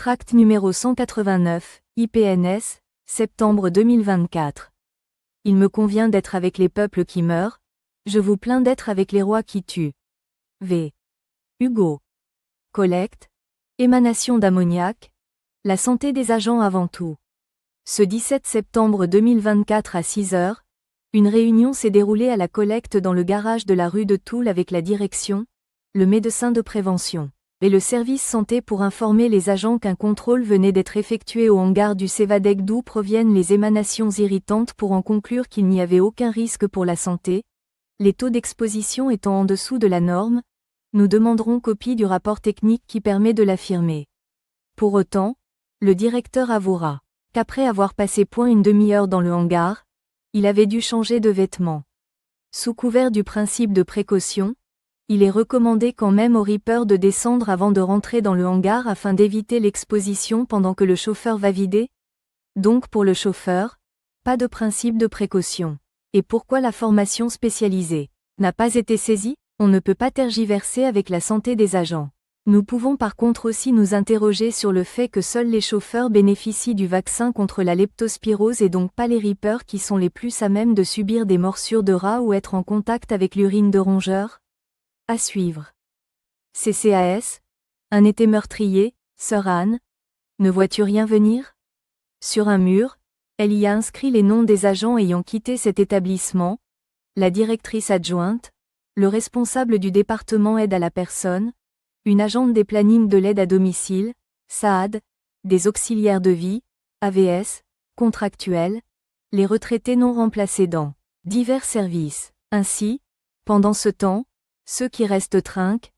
Tract numéro 189, IPNS, septembre 2024. Il me convient d'être avec les peuples qui meurent, je vous plains d'être avec les rois qui tuent. V. Hugo. Collecte. Émanation d'ammoniac. La santé des agents avant tout. Ce 17 septembre 2024 à 6 heures, une réunion s'est déroulée à la collecte dans le garage de la rue de Toul avec la direction, le médecin de prévention et le service santé pour informer les agents qu'un contrôle venait d'être effectué au hangar du Cevadec d'où proviennent les émanations irritantes pour en conclure qu'il n'y avait aucun risque pour la santé, les taux d'exposition étant en dessous de la norme, nous demanderons copie du rapport technique qui permet de l'affirmer. Pour autant, le directeur avouera qu'après avoir passé point une demi-heure dans le hangar, il avait dû changer de vêtements. Sous couvert du principe de précaution, il est recommandé quand même aux rippers de descendre avant de rentrer dans le hangar afin d'éviter l'exposition pendant que le chauffeur va vider. Donc pour le chauffeur, pas de principe de précaution. Et pourquoi la formation spécialisée n'a pas été saisie? On ne peut pas tergiverser avec la santé des agents. Nous pouvons par contre aussi nous interroger sur le fait que seuls les chauffeurs bénéficient du vaccin contre la leptospirose et donc pas les rippers qui sont les plus à même de subir des morsures de rats ou être en contact avec l'urine de rongeurs. À suivre. CCAS. Un été meurtrier, Sœur Anne. Ne vois-tu rien venir? Sur un mur, elle y a inscrit les noms des agents ayant quitté cet établissement, la directrice adjointe, le responsable du département aide à la personne, une agente des plannings de l'aide à domicile, SAAD, des auxiliaires de vie, AVS, contractuels, les retraités non remplacés dans divers services. Ainsi, pendant ce temps, ceux qui restent trinquent,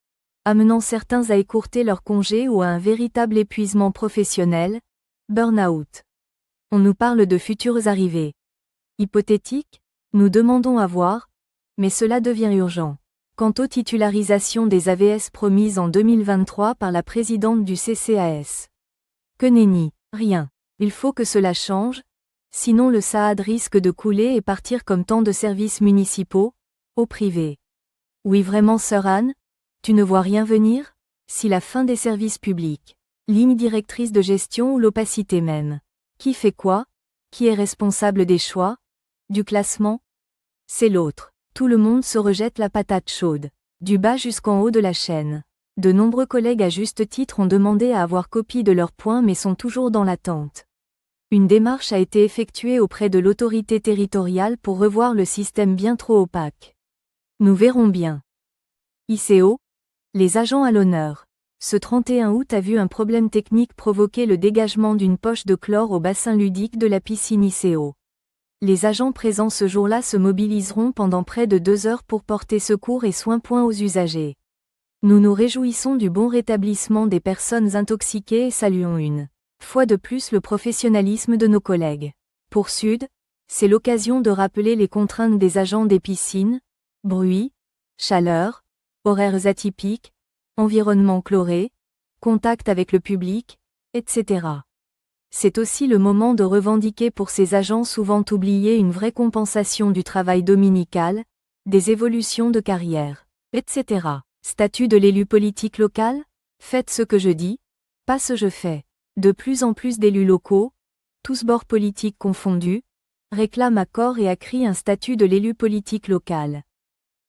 amenant certains à écourter leur congé ou à un véritable épuisement professionnel, burn-out. On nous parle de futures arrivées. Hypothétiques, nous demandons à voir, mais cela devient urgent. Quant aux titularisations des AVS promises en 2023 par la présidente du CCAS. Que nenni, rien. Il faut que cela change, sinon le SAAD risque de couler et partir comme tant de services municipaux, au privé. Oui vraiment Sœur Anne? Tu ne vois rien venir? Si la fin des services publics, ligne directrice de gestion ou l'opacité même. Qui fait quoi? Qui est responsable des choix? Du classement? C'est l'autre. Tout le monde se rejette la patate chaude, du bas jusqu'en haut de la chaîne. De nombreux collègues à juste titre ont demandé à avoir copie de leurs points mais sont toujours dans l'attente. Une démarche a été effectuée auprès de l'autorité territoriale pour revoir le système bien trop opaque. Nous verrons bien. ICO. Les agents à l'honneur. Ce 31 août a vu un problème technique provoquer le dégagement d'une poche de chlore au bassin ludique de la piscine ICO. Les agents présents ce jour-là se mobiliseront pendant près de 2 heures pour porter secours et soins aux usagers. Nous nous réjouissons du bon rétablissement des personnes intoxiquées et saluons une fois de plus le professionnalisme de nos collègues. Pour Sud, c'est l'occasion de rappeler les contraintes des agents des piscines, bruit, chaleur, horaires atypiques, environnement chloré, contact avec le public, etc. C'est aussi le moment de revendiquer pour ces agents souvent oubliés une vraie compensation du travail dominical, des évolutions de carrière, etc. Statut de l'élu politique local? Faites ce que je dis, pas ce que je fais. De plus en plus d'élus locaux, tous bords politiques confondus, réclament à corps et à cri un statut de l'élu politique local.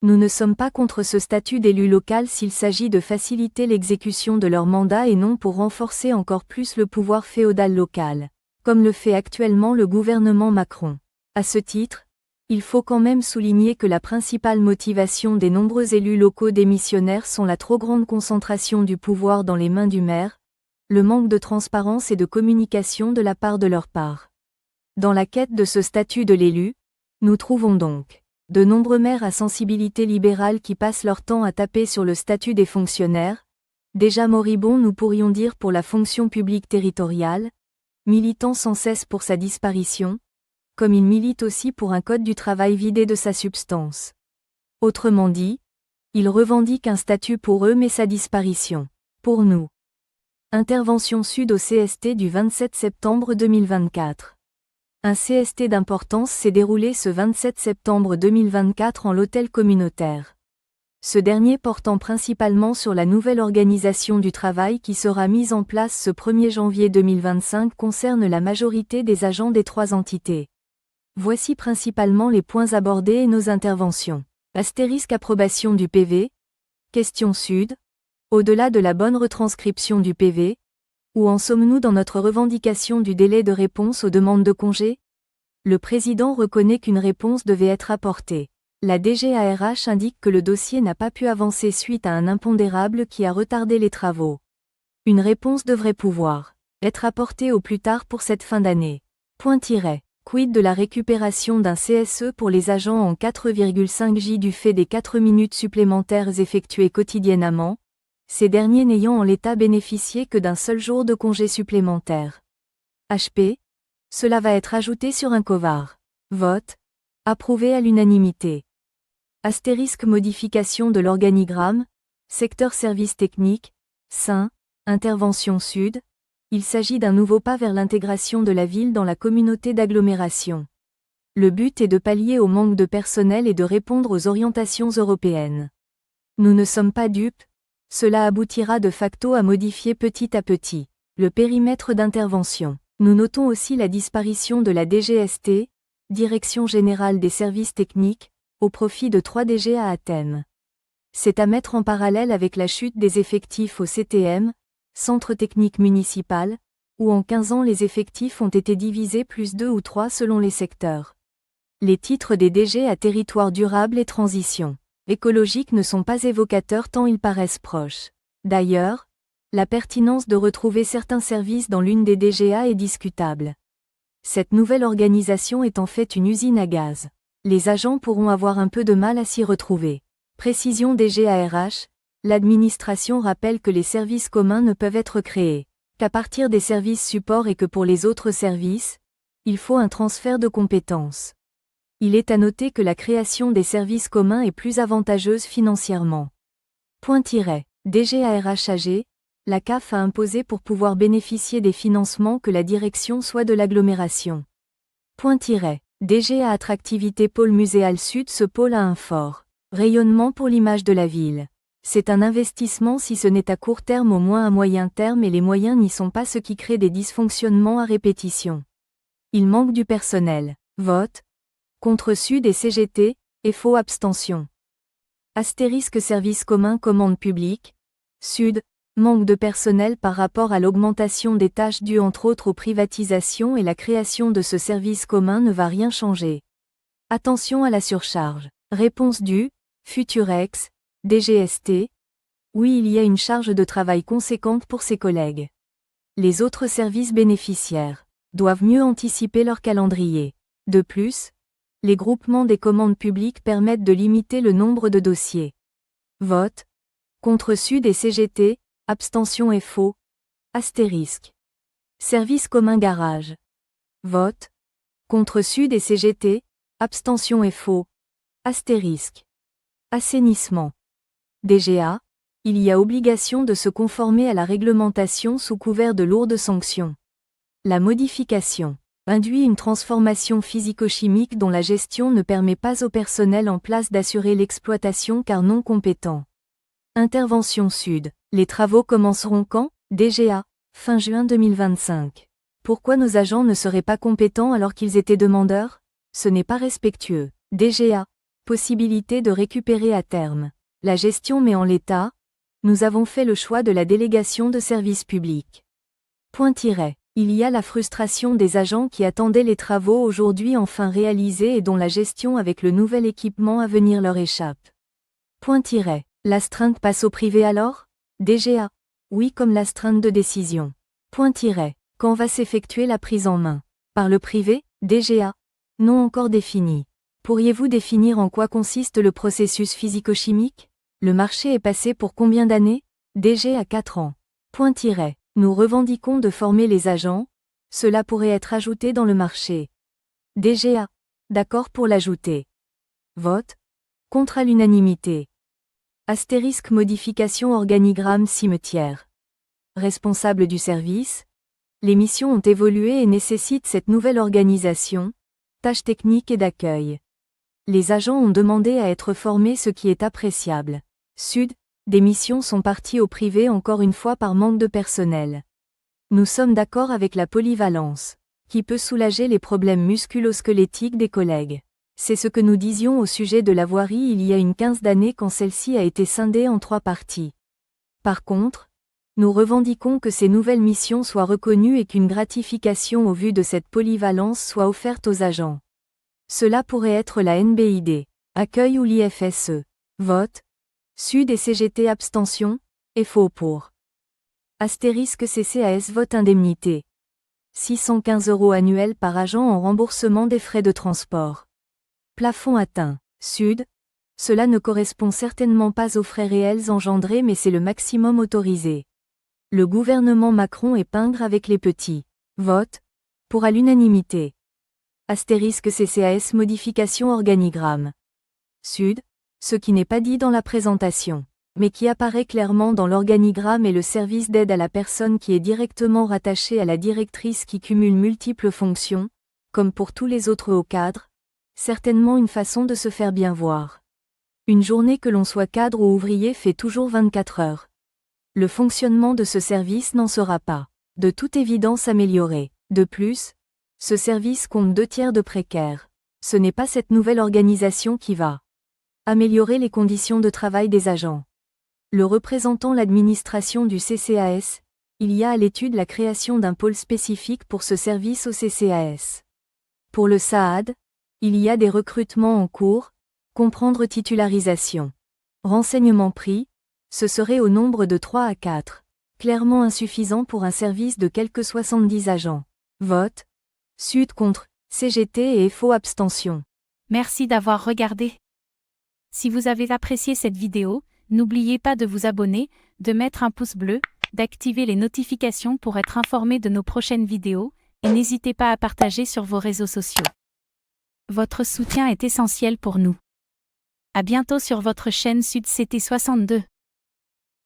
Nous ne sommes pas contre ce statut d'élu local s'il s'agit de faciliter l'exécution de leur mandat et non pour renforcer encore plus le pouvoir féodal local, comme le fait actuellement le gouvernement Macron. À ce titre, il faut quand même souligner que la principale motivation des nombreux élus locaux démissionnaires sont la trop grande concentration du pouvoir dans les mains du maire, le manque de transparence et de communication de la part de leur part. Dans la quête de ce statut de l'élu, nous trouvons donc de nombreux maires à sensibilité libérale qui passent leur temps à taper sur le statut des fonctionnaires, déjà moribonds nous pourrions dire pour la fonction publique territoriale, militant sans cesse pour sa disparition, comme ils militent aussi pour un code du travail vidé de sa substance. Autrement dit, ils revendiquent un statut pour eux mais sa disparition, pour nous. Intervention Sud au CST du 27 septembre 2024. Un CST d'importance s'est déroulé ce 27 septembre 2024 en l'hôtel communautaire. Ce dernier portant principalement sur la nouvelle organisation du travail qui sera mise en place ce 1er janvier 2025 concerne la majorité des agents des 3 entités. Voici principalement les points abordés et nos interventions. Astérisque approbation du PV. Question Sud. Au-delà de la bonne retranscription du PV, où en sommes-nous dans notre revendication du délai de réponse aux demandes de congé? Le président reconnaît qu'une réponse devait être apportée. La DGARH indique que le dossier n'a pas pu avancer suite à un impondérable qui a retardé les travaux. Une réponse devrait pouvoir être apportée au plus tard pour cette fin d'année. Quid de la récupération d'un CSE pour les agents en 4,5 J du fait des 4 minutes supplémentaires effectuées quotidiennement, ces derniers n'ayant en l'état bénéficié que d'un seul jour de congé supplémentaire. HP. Cela va être ajouté sur un COVAR. Vote. Approuvé à l'unanimité. Astérisque modification de l'organigramme, secteur service technique, SIN, intervention sud. Il s'agit d'un nouveau pas vers l'intégration de la ville dans la communauté d'agglomération. Le but est de pallier au manque de personnel et de répondre aux orientations européennes. Nous ne sommes pas dupes, cela aboutira de facto à modifier petit à petit le périmètre d'intervention. Nous notons aussi la disparition de la DGST, Direction Générale des Services Techniques, au profit de 3 DGA à thème. C'est à mettre en parallèle avec la chute des effectifs au CTM, Centre Technique Municipal, où en 15 ans les effectifs ont été divisés plus 2 ou 3 selon les secteurs. Les titres des DG à territoire durable et transition écologique ne sont pas évocateurs tant ils paraissent proches. D'ailleurs, la pertinence de retrouver certains services dans l'une des DGA est discutable. Cette nouvelle organisation est en fait une usine à gaz. Les agents pourront avoir un peu de mal à s'y retrouver. Précision DGARH, l'administration rappelle que les services communs ne peuvent être créés qu'à partir des services supports et que pour les autres services, il faut un transfert de compétences. Il est à noter que la création des services communs est plus avantageuse financièrement. DGARH-AG, la CAF a imposé pour pouvoir bénéficier des financements que la direction soit de l'agglomération. DGA Attractivité Pôle Muséal Sud. Ce pôle a un fort rayonnement pour l'image de la ville. C'est un investissement si ce n'est à court terme au moins à moyen terme et les moyens n'y sont pas ce qui crée des dysfonctionnements à répétition. Il manque du personnel. Vote. Contre Sud et CGT, et faux abstention. Astérisque service commun commande publique. Sud. Manque de personnel par rapport à l'augmentation des tâches dues entre autres aux privatisations et la création de ce service commun ne va rien changer. Attention à la surcharge. Réponse du Futurex, DGST. Oui, il y a une charge de travail conséquente pour ses collègues. Les autres services bénéficiaires doivent mieux anticiper leur calendrier. De plus, les groupements des commandes publiques permettent de limiter le nombre de dossiers. Vote. Contre Sud et CGT. Abstention et faux. Astérisque. Service commun garage. Vote. Contre Sud et CGT. Abstention et faux. Astérisque. Assainissement. DGA. Il y a obligation de se conformer à la réglementation sous couvert de lourdes sanctions. La modification induit une transformation physico-chimique dont la gestion ne permet pas au personnel en place d'assurer l'exploitation car non compétent. Intervention Sud. Les travaux commenceront quand? DGA. Fin juin 2025. Pourquoi nos agents ne seraient pas compétents alors qu'ils étaient demandeurs? Ce n'est pas respectueux. DGA. Possibilité de récupérer à terme la gestion mais en l'état, nous avons fait le choix de la délégation de services publics. Il y a la frustration des agents qui attendaient les travaux aujourd'hui enfin réalisés et dont la gestion avec le nouvel équipement à venir leur échappe. L'astreinte passe au privé alors? DGA. Oui comme l'astreinte de décision. Quand va s'effectuer la prise en main? Par le privé? DGA. Non encore défini. Pourriez-vous définir en quoi consiste le processus physico-chimique? Le marché est passé pour combien d'années? DG à 4 ans. Nous revendiquons de former les agents, cela pourrait être ajouté dans le marché. DGA. D'accord pour l'ajouter. Vote. Contre à l'unanimité. Astérisque modification organigramme cimetière. Responsable du service. Les missions ont évolué et nécessitent cette nouvelle organisation, tâches techniques et d'accueil. Les agents ont demandé à être formés ce qui est appréciable. Sud, des missions sont parties au privé encore une fois par manque de personnel. Nous sommes d'accord avec la polyvalence, qui peut soulager les problèmes musculo-squelettiques des collègues. C'est ce que nous disions au sujet de la voirie il y a une quinzaine d'années quand celle-ci a été scindée en 3 parties. Par contre, nous revendiquons que ces nouvelles missions soient reconnues et qu'une gratification au vu de cette polyvalence soit offerte aux agents. Cela pourrait être la NBID, accueil ou l'IFSE. Vote. Sud et CGT abstention, FO pour. Astérisque CCAS vote indemnité. 615 € annuels par agent en remboursement des frais de transport. Plafond atteint. Sud. Cela ne correspond certainement pas aux frais réels engendrés mais c'est le maximum autorisé. Le gouvernement Macron est pingre avec les petits. Vote. Pour à l'unanimité. Astérisque CCAS modification organigramme. Sud. Ce qui n'est pas dit dans la présentation, mais qui apparaît clairement dans l'organigramme est le service d'aide à la personne qui est directement rattaché à la directrice qui cumule multiples fonctions, comme pour tous les autres hauts cadres, certainement une façon de se faire bien voir. Une journée que l'on soit cadre ou ouvrier fait toujours 24 heures. Le fonctionnement de ce service n'en sera pas, de toute évidence amélioré. De plus, ce service compte 2/3 de précaires. Ce n'est pas cette nouvelle organisation qui va améliorer les conditions de travail des agents. Le représentant l'administration du CCAS, il y a à l'étude la création d'un pôle spécifique pour ce service au CCAS. Pour le SAAD, il y a des recrutements en cours, comprendre titularisation. Renseignements pris, ce serait au nombre de 3 à 4, clairement insuffisant pour un service de quelques 70 agents. Vote. Sud contre, CGT et FO abstention. Merci d'avoir regardé. Si vous avez apprécié cette vidéo, n'oubliez pas de vous abonner, de mettre un pouce bleu, d'activer les notifications pour être informé de nos prochaines vidéos, et n'hésitez pas à partager sur vos réseaux sociaux. Votre soutien est essentiel pour nous. À bientôt sur votre chaîne Sud CT62.